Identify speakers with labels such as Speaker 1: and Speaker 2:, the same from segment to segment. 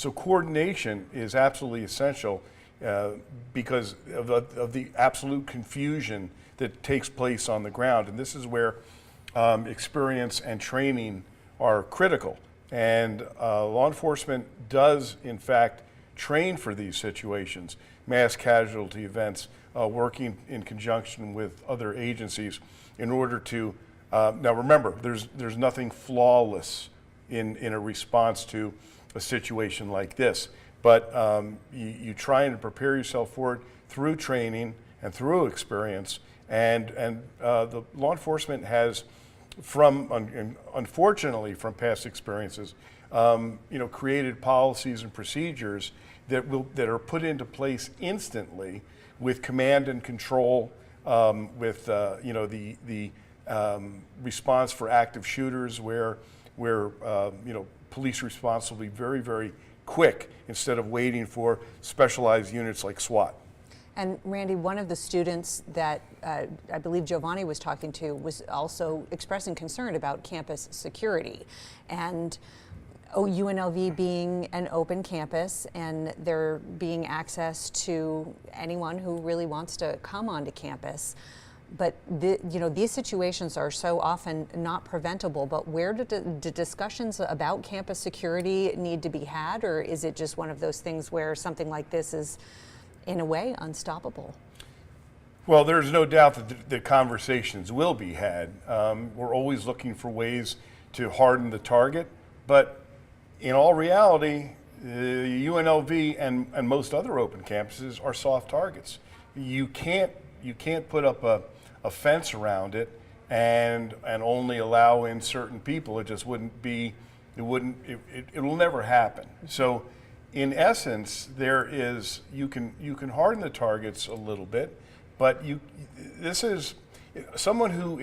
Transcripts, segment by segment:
Speaker 1: So coordination is absolutely essential because of the absolute confusion that takes place on the ground. And this is where experience and training are critical. And law enforcement does, in fact, train for these situations, mass casualty events, working in conjunction with other agencies in order to, now remember, there's nothing flawless in a response to a situation like this, but you try and prepare yourself for it through training and through experience, and the law enforcement has, unfortunately from past experiences, created policies and procedures that are put into place instantly with command and control, with the response for active shooters, where police response will be very, very quick instead of waiting for specialized units like SWAT.
Speaker 2: And Randy, one of the students that I believe Giovanni was talking to was also expressing concern about campus security, and UNLV being an open campus and there being access to anyone who really wants to come onto campus. But these situations are so often not preventable, but where do discussions about campus security need to be had, or is it just one of those things where something like this is, in a way, unstoppable?
Speaker 1: Well, there's no doubt that the conversations will be had. We're always looking for ways to harden the target, but in all reality, UNLV and most other open campuses are soft targets. You can't put up a fence around it and only allow in certain people. It just wouldn't be. It'll never happen. So, in essence, you can harden the targets a little bit, but this is someone who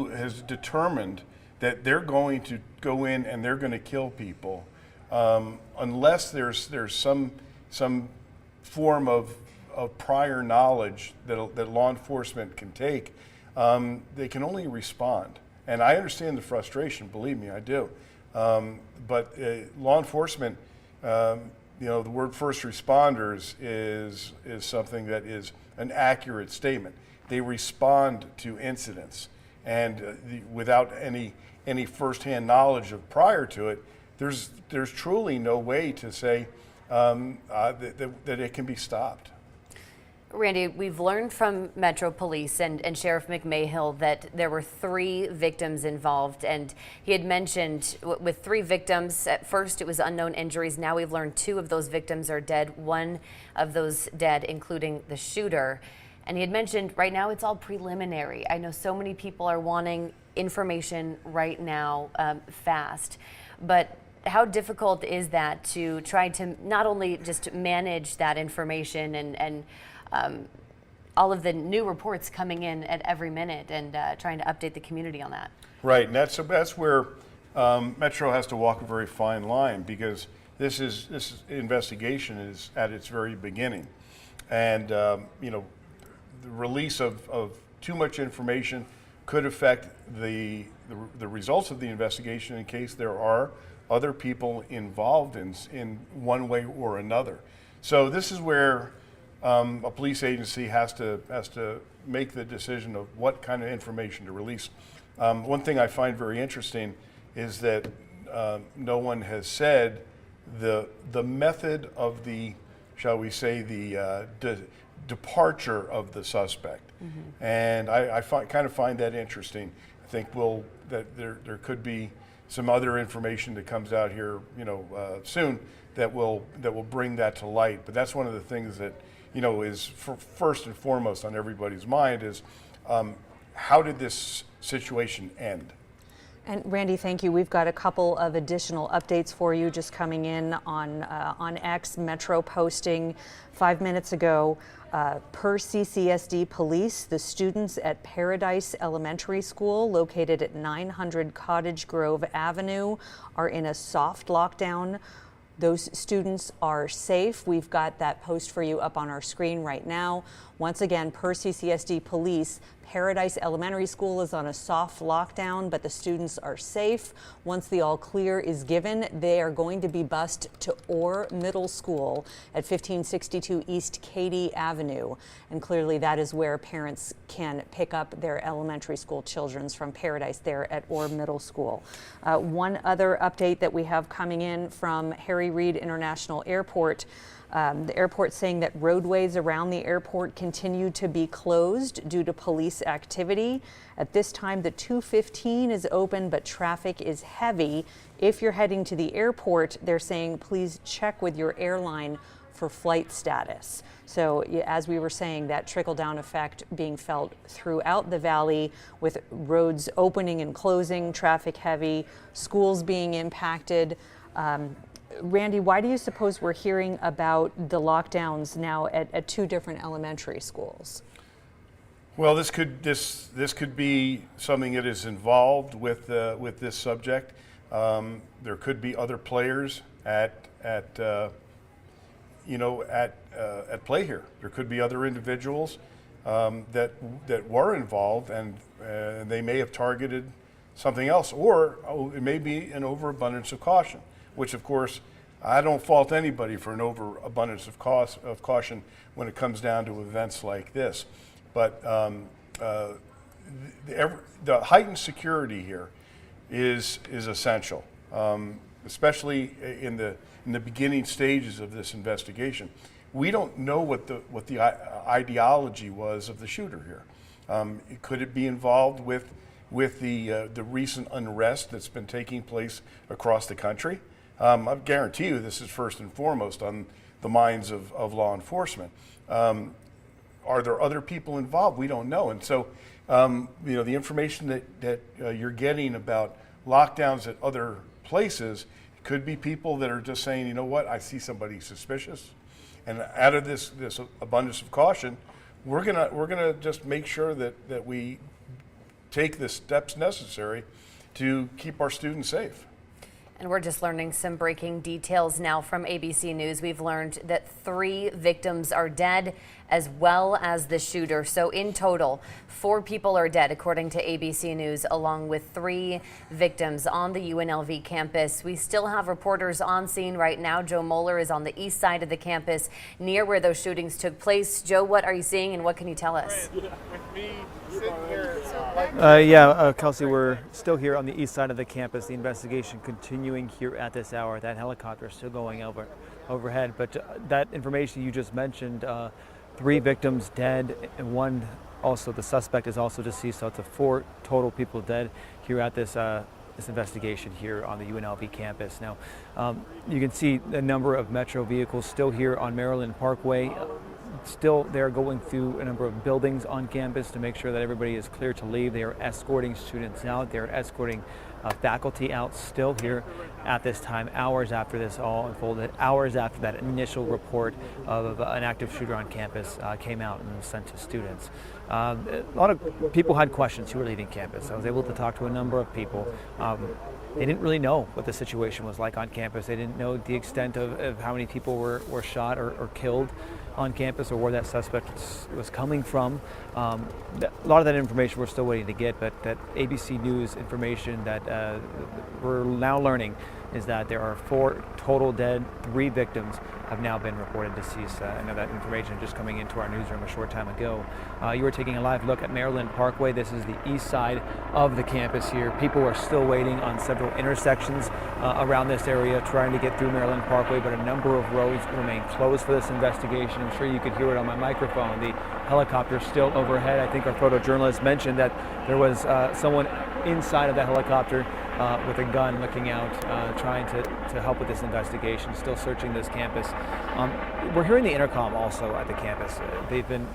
Speaker 1: has determined that they're going to go in and they're going to kill people, unless there's some form of prior knowledge that law enforcement can take. They can only respond, and I understand the frustration. Believe me, I do. But law enforcement, the word first responders is something that is an accurate statement. They respond to incidents, and without any firsthand knowledge of prior to it, there's truly no way to say that it can be stopped.
Speaker 3: Randy, we've learned from Metro Police and Sheriff McMahill that there were 3 victims involved, and he had mentioned with 3 victims, at first it was unknown injuries. Now we've learned 2 of those victims are dead, 1 of those dead, including the shooter. And he had mentioned right now it's all preliminary. I know so many people are wanting information right now, fast, but how difficult is that to try to not only just manage that information and all of the new reports coming in at every minute and trying to update the community on that? Right,
Speaker 1: and that's where Metro has to walk a very fine line, because this investigation is at its very beginning, and the release of too much information could affect the results of the investigation in case there are other people involved in one way or another. So this is where a police agency has to make the decision of what kind of information to release. One thing I find very interesting is that no one has said the method of the, shall we say, the departure of the suspect. Mm-hmm. And I kind of find that interesting. I think that there could be some other information that comes out here, soon that will bring that to light. But that's one of the things that is first and foremost on everybody's mind is how did this situation end?
Speaker 2: And Randy, thank you. We've got a couple of additional updates for you just coming in on X. Metro posting 5 minutes ago. Per CCSD Police, the students at Paradise Elementary School, located at 900 Cottage Grove Avenue, are in a soft lockdown. Those students are safe. We've got that post for you up on our screen right now. Once again, per CCSD Police, Paradise Elementary School is on a soft lockdown, but the students are safe. Once the all clear is given, they are going to be bused to Orr Middle School at 1562 East Katy Avenue. And clearly that is where parents can pick up their elementary school children from Paradise there at Orr Middle School. One other update that we have coming in from Harry Reid International Airport. The airport saying that roadways around the airport continue to be closed due to police activity. At this time, the 215 is open, but traffic is heavy. If you're heading to the airport, they're saying please check with your airline for flight status. So as we were saying, that trickle-down effect being felt throughout the valley with roads opening and closing, traffic heavy, schools being impacted. Randy, why do you suppose we're hearing about the lockdowns now at two different elementary schools?
Speaker 1: Well, this could be something that is involved with this subject. There could be other players at play here. There could be other individuals that were involved, and they may have targeted something else, or it may be an overabundance of caution. Which, of course, I don't fault anybody for an overabundance of caution when it comes down to events like this. But the heightened security here is essential, especially in the beginning stages of this investigation. We don't know what the ideology was of the shooter here. Could it be involved with the recent unrest that's been taking place across the country? I guarantee you this is first and foremost on the minds of law enforcement. Are there other people involved? We don't know. And so, the information that you're getting about lockdowns at other places could be people that are just saying, you know what, I see somebody suspicious. And out of this abundance of caution, we're gonna just make sure that we take the steps necessary to keep our students safe.
Speaker 3: And we're just learning some breaking details now from ABC News. We've learned that 3 victims are dead, as well as the shooter. So in total, 4 people are dead, according to ABC News, along with 3 victims on the UNLV campus. We still have reporters on scene right now. Joe Moeller is on the east side of the campus, near where those shootings took place. Joe, what are you seeing, and what can you tell us?
Speaker 4: Kelsey, we're still here on the east side of the campus. The investigation continuing here at this hour. That helicopter is still going overhead. But that information you just mentioned, 3 victims dead, and one also, the suspect is also deceased. So it's 4 total people dead here at this investigation here on the UNLV campus. Now, you can see a number of Metro vehicles still here on Maryland Parkway. Still, they're going through a number of buildings on campus to make sure that everybody is clear to leave. They are escorting students out. They're escorting faculty out still here at this time, hours after this all unfolded, hours after that initial report of an active shooter on campus came out and was sent to students. A lot of people had questions who were leaving campus. I was able to talk to a number of people. They didn't really know what the situation was like on campus. They didn't know the extent of how many people were shot or killed on campus, or where that suspect was coming from. A lot of that information we're still waiting to get, but that ABC News information that we're now learning is that there are 4 total dead, 3 victims have now been reported deceased. I know that information just coming into our newsroom a short time ago. You were taking a live look at Maryland Parkway. This is the east side of the campus here. People are still waiting on several intersections around this area, trying to get through Maryland Parkway, but a number of roads remain closed for this investigation. I'm sure you could hear it on my microphone. The helicopter still overhead. I think our photojournalist mentioned that there was someone inside of the helicopter with a gun looking out, trying to help with this investigation, still searching this campus. We're hearing the intercom also at the campus. They've been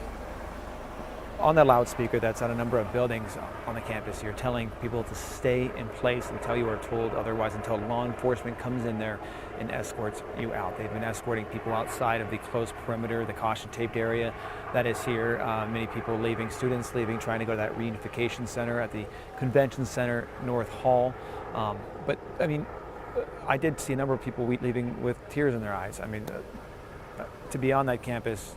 Speaker 4: on the loudspeaker that's on a number of buildings on the campus here, telling people to stay in place until you are told otherwise, until law enforcement comes in there and escorts you out. They've been escorting people outside of the closed perimeter, the caution-taped area that is here. Many people leaving, students leaving, trying to go to that reunification center at the Convention Center North Hall. But I mean, I did see a number of people leaving with tears in their eyes. I mean, to be on that campus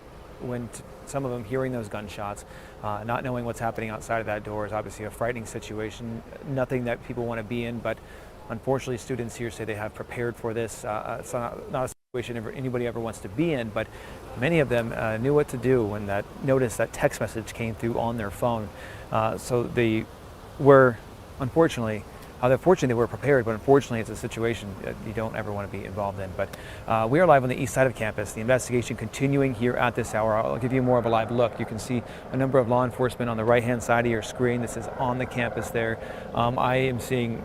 Speaker 4: some of them hearing those gunshots, not knowing what's happening outside of that door is obviously a frightening situation, nothing that people want to be in, but unfortunately students here say they have prepared for this. It's not a situation anybody ever wants to be in, but many of them knew what to do when that text message came through on their phone. So they were, unfortunately, fortunately they were prepared, but unfortunately it's a situation that you don't ever want to be involved in. But we are live on the east side of campus. The investigation continuing here at this hour. I'll give you more of a live look. You can see a number of law enforcement on the right-hand side of your screen. This is on the campus there. I am seeing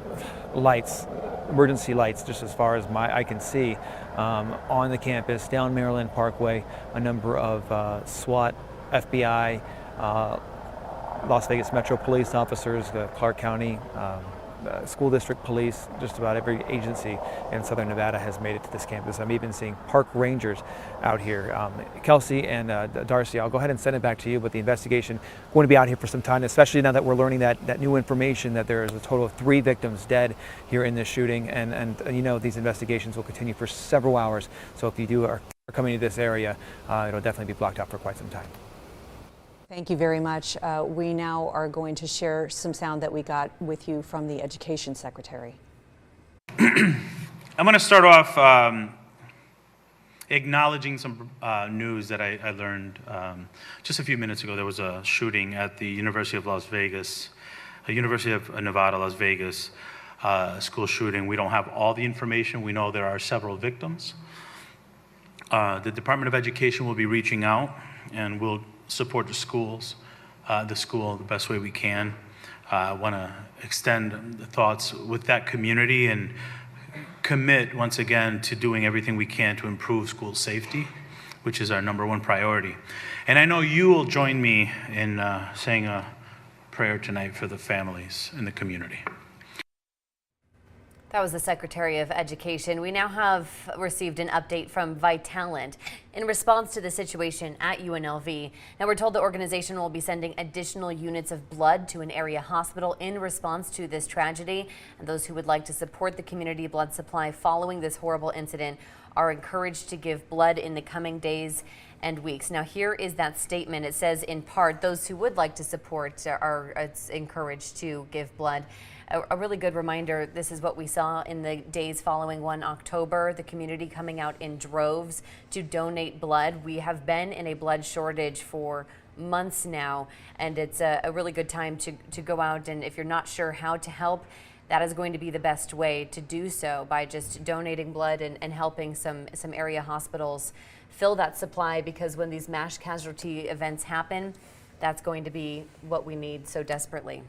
Speaker 4: lights, emergency lights, just as far as my eye can see, on the campus, down Maryland Parkway. A number of SWAT, FBI, Las Vegas Metro police officers, the Clark County school district police, just about every agency in Southern Nevada has made it to this campus. I'm even seeing park rangers out here. Kelsey and Darcy, I'll go ahead and send it back to you, but the investigation going to be out here for some time, especially now that we're learning that new information that there is a total of 3 victims dead here in this shooting, and you know these investigations will continue for several hours, so if you are coming to this area, it'll definitely be blocked out for quite some time.
Speaker 2: Thank you very much. We now are going to share some sound that we got with you from the Education Secretary.
Speaker 5: I'm going to start off acknowledging some news that I learned just a few minutes ago. There was a shooting at the University of Nevada, Las Vegas school shooting. We don't have all the information. We know there are several victims. The Department of Education will be reaching out, and we'll support the school the best way we can. I want to extend the thoughts with that community and commit once again to doing everything we can to improve school safety, which is our #1 priority. And I know you will join me in saying a prayer tonight for the families in the community.
Speaker 3: That was the Secretary of Education. We now have received an update from Vitalant in response to the situation at UNLV. Now we're told the organization will be sending additional units of blood to an area hospital in response to this tragedy. And those who would like to support the community blood supply following this horrible incident are encouraged to give blood in the coming days and weeks. Now here is that statement. It says, in part, those who would like to support are encouraged to give blood. A really good reminder, this is what we saw in the days following 1 October, the community coming out in droves to donate blood. We have been in a blood shortage for months now, and it's a really good time to go out, and if you're not sure how to help, that is going to be the best way to do so, by just donating blood and helping some area hospitals fill that supply, because when these mass casualty events happen, that's going to be what we need so desperately.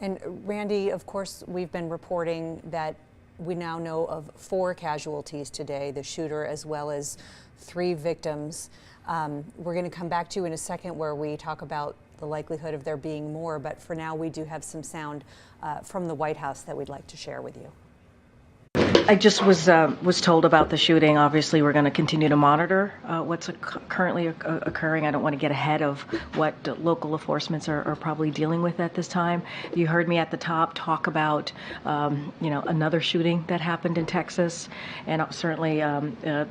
Speaker 2: And Randy, of course, we've been reporting that we now know of 4 casualties today, the shooter as well as 3 victims. We're going to come back to you in a second where we talk about the likelihood of there being more, but for now we do have some sound from the White House that we'd like to share with you.
Speaker 6: I just was told about the shooting. Obviously, we're going to continue to monitor what's currently occurring. I don't want to get ahead of what local enforcements are probably dealing with at this time. You heard me at the top talk about another shooting that happened in Texas, and certainly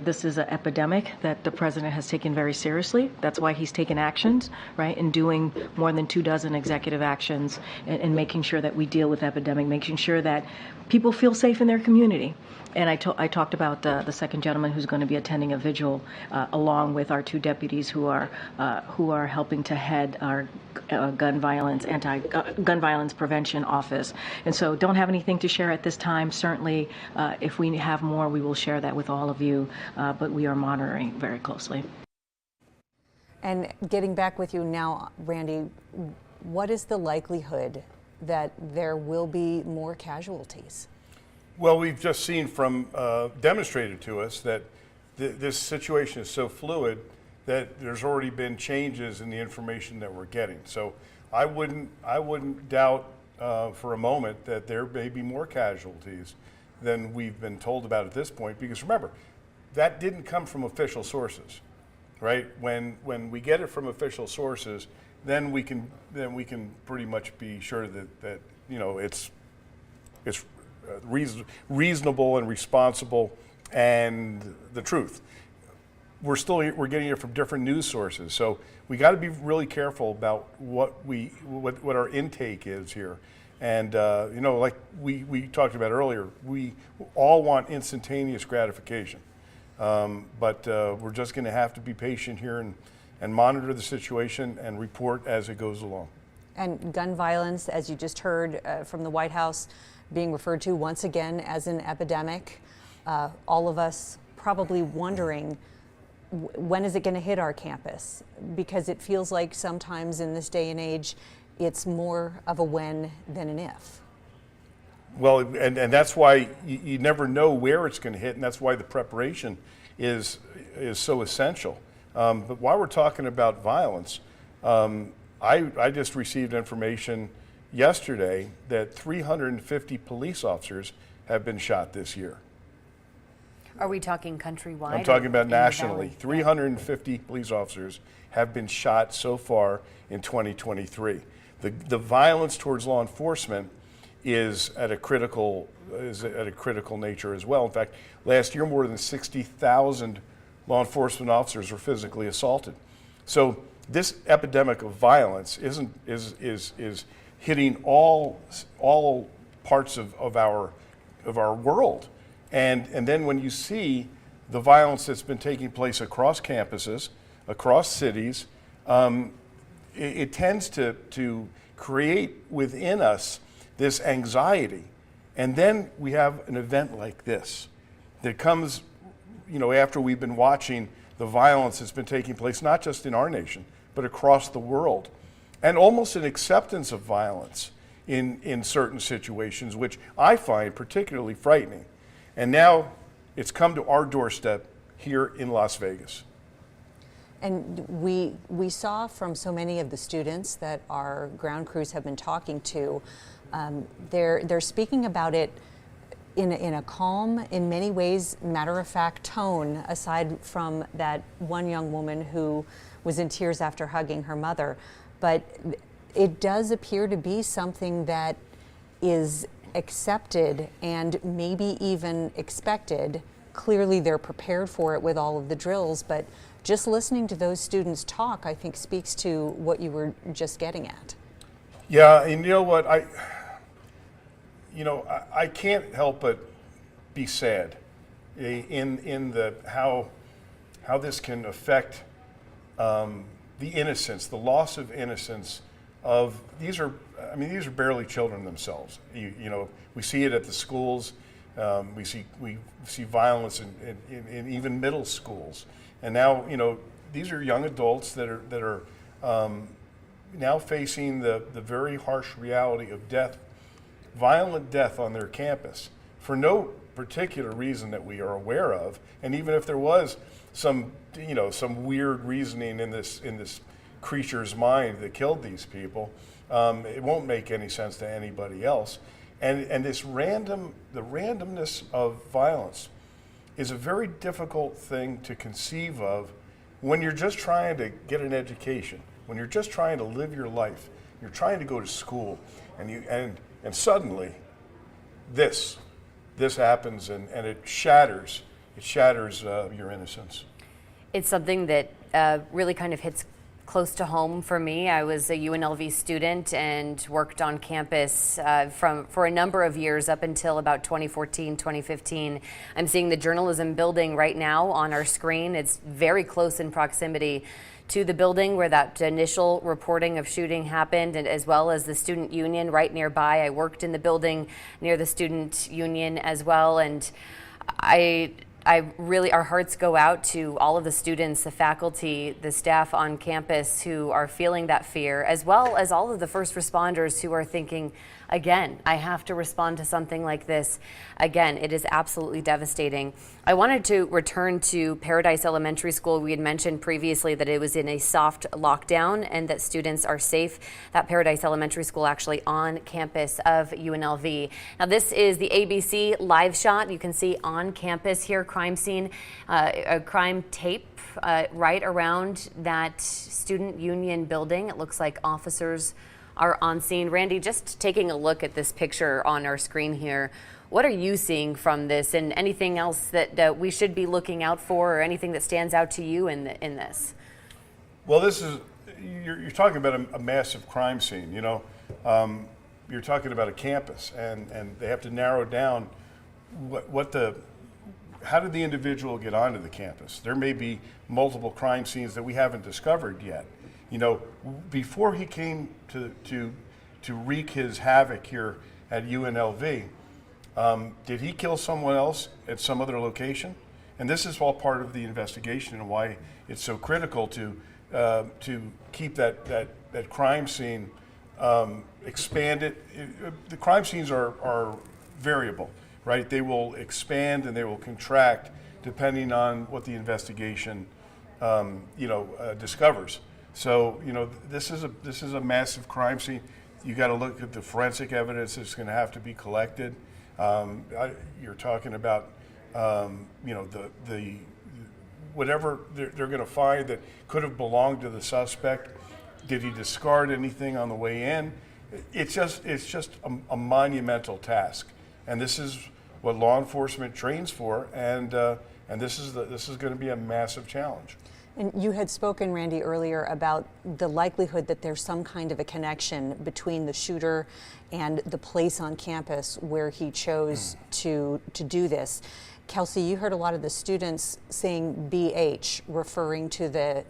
Speaker 6: this is an epidemic that the president has taken very seriously. That's why he's taken actions, right, and doing more than 24 executive actions and making sure that we deal with the epidemic, making sure that people feel safe in their community. And I talked about the second gentleman who's going to be attending a vigil along with our 2 deputies who are helping to head our gun violence prevention office. And so don't have anything to share at this time. Certainly, if we have more, we will share that with all of you, but we are monitoring very closely.
Speaker 2: And getting back with you now, Randy, what is the likelihood that there will be more casualties?
Speaker 1: Well, we've just seen demonstrated to us that this situation is so fluid that there's already been changes in the information that we're getting. So I wouldn't doubt for a moment that there may be more casualties than we've been told about at this point, because remember, that didn't come from official sources, right? When we get it from official sources, then we can pretty much be sure that it's reasonable and responsible and the truth. we're getting it from different news sources. So we got to be really careful about what our intake is here. And like we talked about earlier, we all want instantaneous gratification. But we're just going to have to be patient here and monitor the situation and report as it goes along.
Speaker 2: And gun violence, as you just heard from the White House, being referred to once again as an epidemic. All of us probably wondering, when is it going to hit our campus? Because it feels like sometimes in this day and age, it's more of a when than an if.
Speaker 1: Well, and that's why you never know where it's going to hit, and that's why the preparation is so essential. But while we're talking about violence, I just received information yesterday that 350 police officers have been shot this year.
Speaker 3: Are we talking countrywide?
Speaker 1: I'm talking about
Speaker 3: in the
Speaker 1: nationally.
Speaker 3: valley?
Speaker 1: 350 police officers have been shot so far in 2023. The violence towards law enforcement is at a critical nature as well. In fact, last year more than 60,000 law enforcement officers were physically assaulted. So this epidemic of violence is hitting all parts of our world. And then when you see the violence that's been taking place across campuses, across cities, it tends to create within us this anxiety. And then we have an event like this that comes, after we've been watching the violence that's been taking place, not just in our nation, but across the world. And almost an acceptance of violence in certain situations, which I find particularly frightening. And now it's come to our doorstep here in Las Vegas.
Speaker 2: And we saw from so many of the students that our ground crews have been talking to, they're speaking about it in a calm, in many ways, matter-of-fact tone, aside from that one young woman who was in tears after hugging her mother. But it does appear to be something that is accepted and maybe even expected. Clearly they're prepared for it with all of the drills, but just listening to those students talk, I think, speaks to what you were just getting at.
Speaker 1: Yeah, and you know what, I can't help but be sad in the how this can affect the innocence, the loss of innocence of these are barely children themselves. We see it at the schools. We see violence in even middle schools, and now these are young adults that are now facing the very harsh reality of death, violent death on their campus for no particular reason that we are aware of. And even if there was some weird reasoning in this creature's mind that killed these people, it won't make any sense to anybody else. And the randomness of violence is a very difficult thing to conceive of when you're just trying to get an education, when you're just trying to live your life, you're trying to go to school, and suddenly this happens and it shatters your innocence.
Speaker 3: It's something that really kind of hits close to home for me. I was a UNLV student and worked on campus for a number of years up until about 2014, 2015. I'm seeing the journalism building right now on our screen. It's very close in proximity to the building where that initial reporting of shooting happened, and as well as the student union right nearby. I worked in the building near the student union as well, and I really, our hearts go out to all of the students, the faculty, the staff on campus who are feeling that fear, as well as all of the first responders who are thinking, again, I have to respond to something like this. Again, it is absolutely devastating. I wanted to return to Paradise Elementary School. We had mentioned previously that it was in a soft lockdown and that students are safe. That Paradise Elementary School actually on campus of UNLV. Now this is the ABC live shot. You can see on campus here, crime scene, a crime tape right around that student union building. It looks like officers are on scene. Randy, just taking a look at this picture on our screen here, What are you seeing from this, and anything else that we should be looking out for, or anything that stands out to you in this?
Speaker 1: Well, you're talking about a massive crime scene. You're talking about a campus, and they have to narrow down how did the individual get onto the campus? There may be multiple crime scenes that we haven't discovered yet. Before he came to wreak his havoc here at UNLV, did he kill someone else at some other location? And this is all part of the investigation and why it's so critical to keep that crime scene expanded. The crime scenes are variable, right? They will expand and they will contract depending on what the investigation discovers. So this is a massive crime scene. You got to look at the forensic evidence that's going to have to be collected. You're talking about the whatever they're going to find that could have belonged to the suspect. Did he discard anything on the way in? It's just a monumental task, and this is what law enforcement trains for, and this is going to be a massive challenge.
Speaker 2: And you had spoken, Randy, earlier about the likelihood that there's some kind of a connection between the shooter and the place on campus where he chose to do this. Kelsey, you heard a lot of the students saying BH, referring to the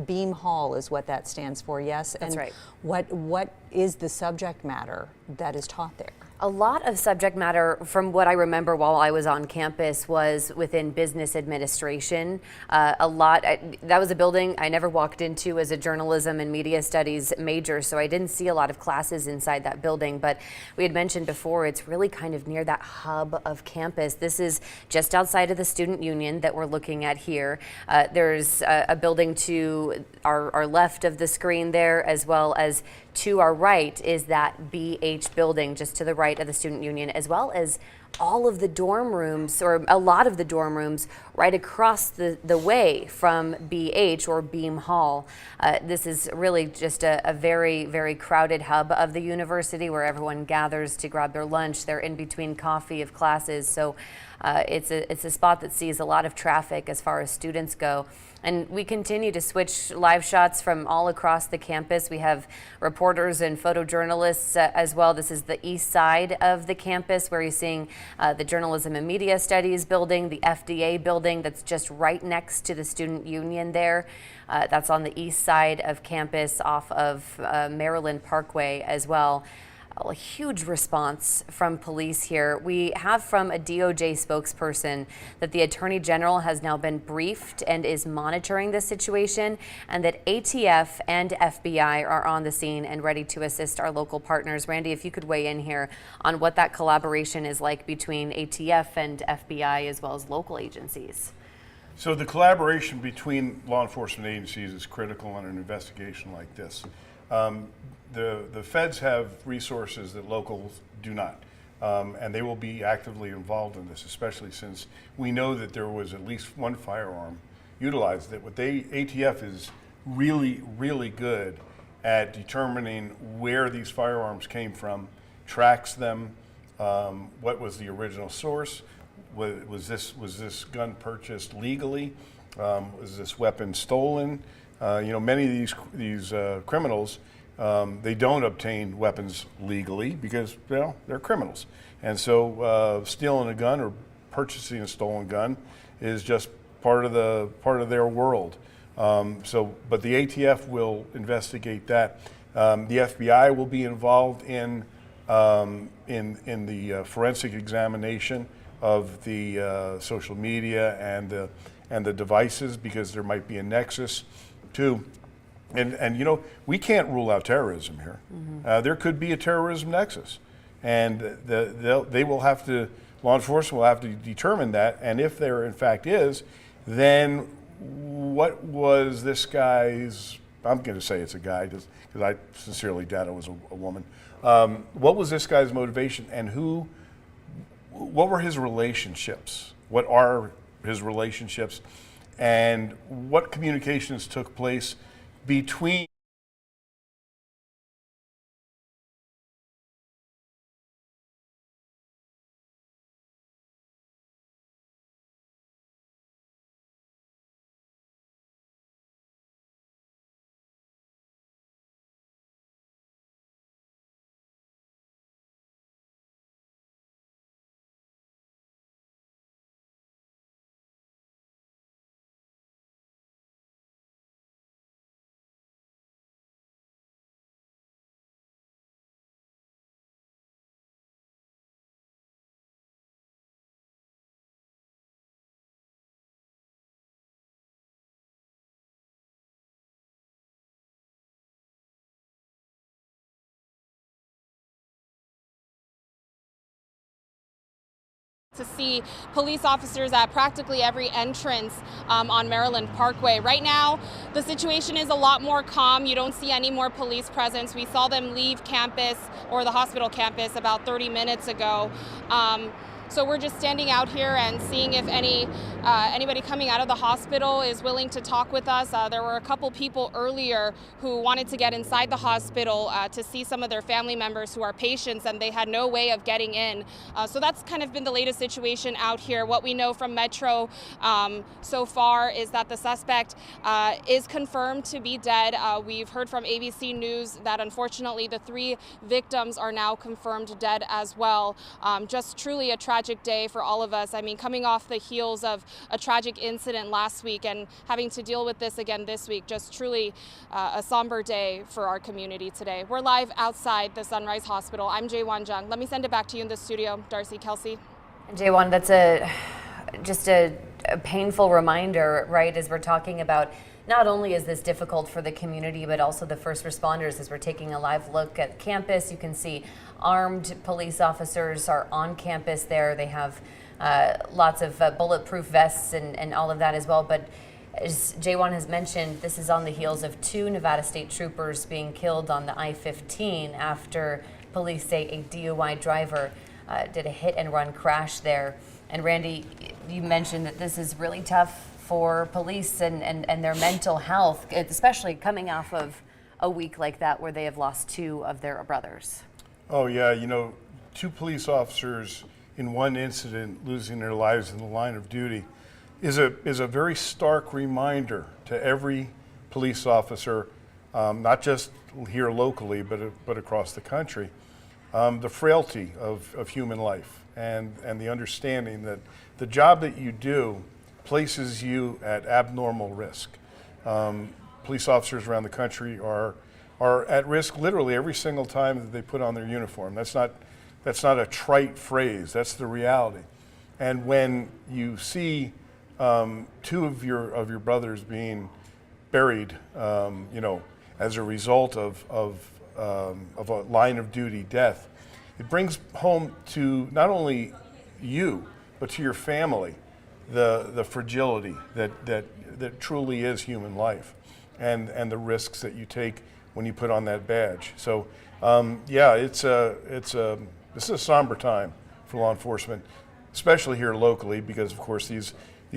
Speaker 2: Beam Hall is what that stands for, yes?
Speaker 3: That's right.
Speaker 2: What is the subject matter that is taught there?
Speaker 3: A lot of subject matter, from what I remember while I was on campus, was within business administration. That was a building I never walked into as a journalism and media studies major, so I didn't see a lot of classes inside that building. But we had mentioned before, it's really kind of near that hub of campus. This is just outside of the student union that we're looking at here. There's a building to our left of the screen there, as well as to our right is that BH building just to the right of the student union, as well as all of the dorm rooms, or a lot of the dorm rooms, right across the way from BH, or Beam Hall. This is really just a very, very crowded hub of the university where everyone gathers to grab their lunch, their in-between coffee of classes. So it's a spot that sees a lot of traffic as far as students go. And we continue to switch live shots from all across the campus. We have reporters and photojournalists as well. This is the east side of the campus, where you're seeing the Journalism and Media Studies building, the FDA building that's just right next to the student union there. That's on the east side of campus off of Maryland Parkway as well. A huge response from police here. We have from a DOJ spokesperson that the Attorney General has now been briefed and is monitoring the situation, and that ATF and FBI are on the scene and ready to assist our local partners. Randy, if you could weigh in here on what that collaboration is like between ATF and FBI as well as local agencies.
Speaker 1: So the collaboration between law enforcement agencies is critical in an investigation like this. The feds have resources that locals do not, and they will be actively involved in this, especially since we know that there was at least one firearm utilized. ATF is really, really good at determining where these firearms came from, tracks them, what was the original source, was this gun purchased legally, was this weapon stolen? Many of these criminals, they don't obtain weapons legally because they're criminals, and so stealing a gun or purchasing a stolen gun is just part of their world. But the ATF will investigate that. The FBI will be involved in the forensic examination of the social media and the devices, because there might be a nexus too. And we can't rule out terrorism here. Mm-hmm. There could be a terrorism nexus, and law enforcement will have to determine that. And if there in fact is, then what was this guy's? I'm going to say it's a guy because I sincerely doubt it was a woman. What was this guy's motivation, and what were his relationships? What are his relationships, and what communications took place between
Speaker 7: To see police officers at practically every entrance on Maryland Parkway. Right now, the situation is a lot more calm. You don't see any more police presence. We saw them leave campus or the hospital campus about 30 minutes ago. So we're just standing out here and seeing if anybody coming out of the hospital is willing to talk with us. There were a couple people earlier who wanted to get inside the hospital to see some of their family members who are patients, and they had no way of getting in. So that's kind of been the latest situation out here. What we know from Metro so far is that the suspect is confirmed to be dead. We've heard from ABC News that unfortunately the 3 victims are now confirmed dead as well. Just truly a tragic day for all of us. I mean, coming off the heels of a tragic incident last week and having to deal with this again this week, just truly a somber day for our community today. We're live outside the Sunrise Hospital. I'm Jaewon Jung. Let me send it back to you in the studio. Darcy, Kelsey.
Speaker 3: And Jaewon, that's just a painful reminder, right, as we're talking about not only is this difficult for the community, but also the first responders. As we're taking a live look at campus, you can see armed police officers are on campus there. They have lots of bulletproof vests and all of that as well. But as Jaewon has mentioned, this is on the heels of 2 Nevada State troopers being killed on the I-15 after police say a DUI driver did a hit and run crash there. And Randy, you mentioned that this is really tough for police and their mental health, especially coming off of a week like that where they have lost 2 of their brothers.
Speaker 1: Oh yeah, 2 police officers in one incident losing their lives in the line of duty is a very stark reminder to every police officer, not just here locally, but across the country, the frailty of human life and the understanding that the job that you do places you at abnormal risk. Police officers around the country are at risk literally every single time that they put on their uniform. That's not a trite phrase. That's the reality. And when you see 2 of your brothers being buried, as a result of a line of duty death, it brings home to not only you but to your family the fragility that truly is human life, and the risks that you take when you put on that badge. So this is a somber time for law enforcement, especially here locally, because of course these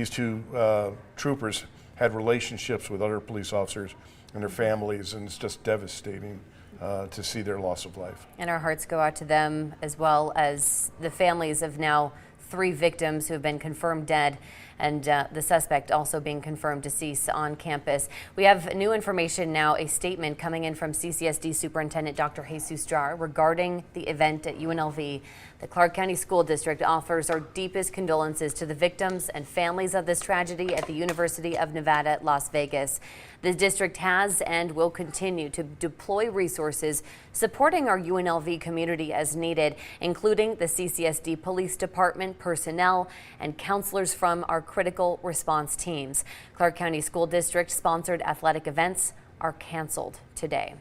Speaker 1: 2 troopers had relationships with other police officers and their families, and it's just devastating to see their loss of life.
Speaker 3: And our hearts go out to them, as well as the families of now 3 victims who have been confirmed dead, and the suspect also being confirmed deceased on campus. We have new information now, a statement coming in from CCSD Superintendent Dr. Jesus Jar regarding the event at UNLV. The Clark County School District offers our deepest condolences to the victims and families of this tragedy at the University of Nevada at Las Vegas. The district has and will continue to deploy resources supporting our UNLV community as needed, including the CCSD Police Department personnel and counselors from our critical response teams. Clark County School District sponsored athletic events are canceled today.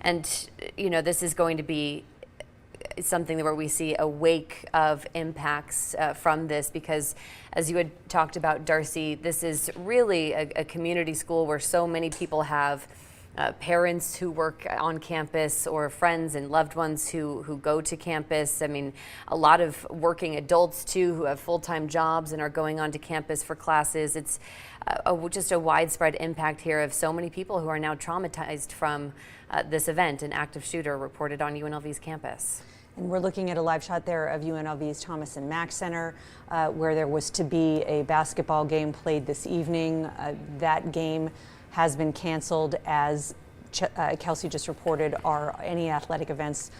Speaker 3: And, this is going to be something where we see a wake of impacts from this, because as you had talked about, Darcy, this is really a community school where so many people have parents who work on campus or friends and loved ones who go to campus. I mean, a lot of working adults too who have full-time jobs and are going onto campus for classes. It's just a widespread impact here of so many people who are now traumatized from this event. An active shooter reported on UNLV's campus.
Speaker 2: And we're looking at a live shot there of UNLV's Thomas and Mack Center, where there was to be a basketball game played this evening. That game has been canceled, as Kelsey just reported, are any athletic events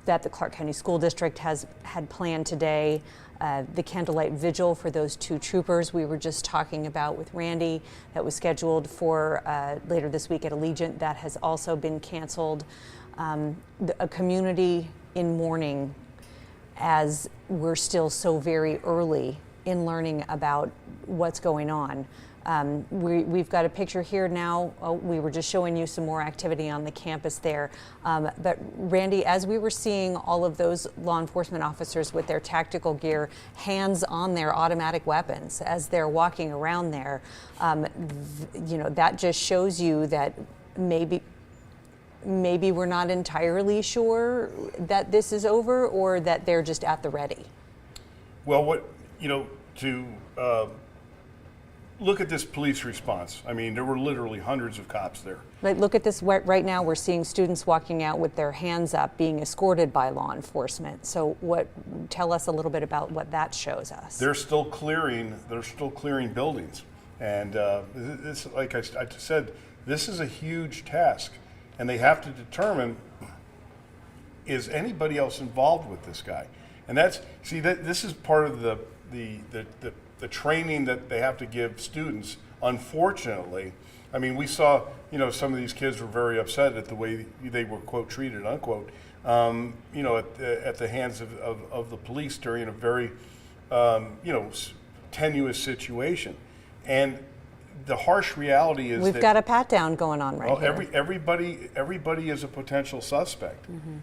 Speaker 2: that the Clark County School District had planned today. The candlelight vigil for those 2 troopers we were just talking about with Randy, that was scheduled for later this week at Allegiant, that has also been canceled. A community in mourning, as we're still so very early in learning about what's going on. We've got a picture here now. We were just showing you some more activity on the campus there. But Randy, as we were seeing all of those law enforcement officers with their tactical gear, hands on their automatic weapons as they're walking around there, you know, that just shows you that maybe we're not entirely sure that this is over, or that they're just at the ready.
Speaker 1: Well, to look at this police response. I mean, there were literally hundreds of cops there.
Speaker 2: Like, look at this right now. We're seeing students walking out with their hands up, being escorted by law enforcement. So, tell us a little bit about what that shows us.
Speaker 1: They're still clearing buildings, and this, like I said, this is a huge task, and they have to determine, is anybody else involved with this guy? And this is part of the training that they have to give students. Unfortunately, I mean, we saw, some of these kids were very upset at the way they were, quote, treated, unquote, at the hands of the police during a very, tenuous situation. And the harsh reality is
Speaker 2: we've got a pat down going on right here.
Speaker 1: Everybody is a potential suspect. Mm-hmm.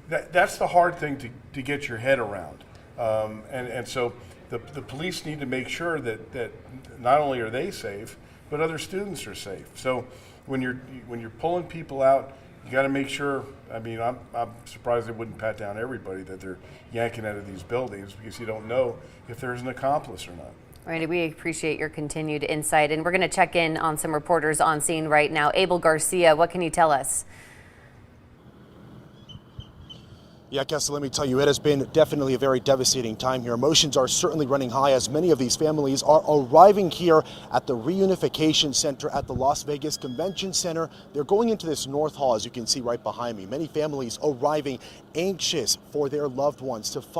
Speaker 1: That's the hard thing to get your head around. And so the police need to make sure that not only are they safe, but other students are safe. So when you're pulling people out, you got to make sure. I mean, I'm surprised they wouldn't pat down everybody that they're yanking out of these buildings, because you don't know if there's an accomplice or not.
Speaker 3: Randy, we appreciate your continued insight, and we're going to check in on some reporters on scene right now. Abel Garcia, what can you tell us?
Speaker 8: Yeah, Kessel, let me tell you, it has been definitely a very devastating time here. Emotions are certainly running high as many of these families are arriving here at the Reunification Center at the Las Vegas Convention Center. They're going into this North Hall, as you can see right behind me. Many families arriving anxious for their loved ones to find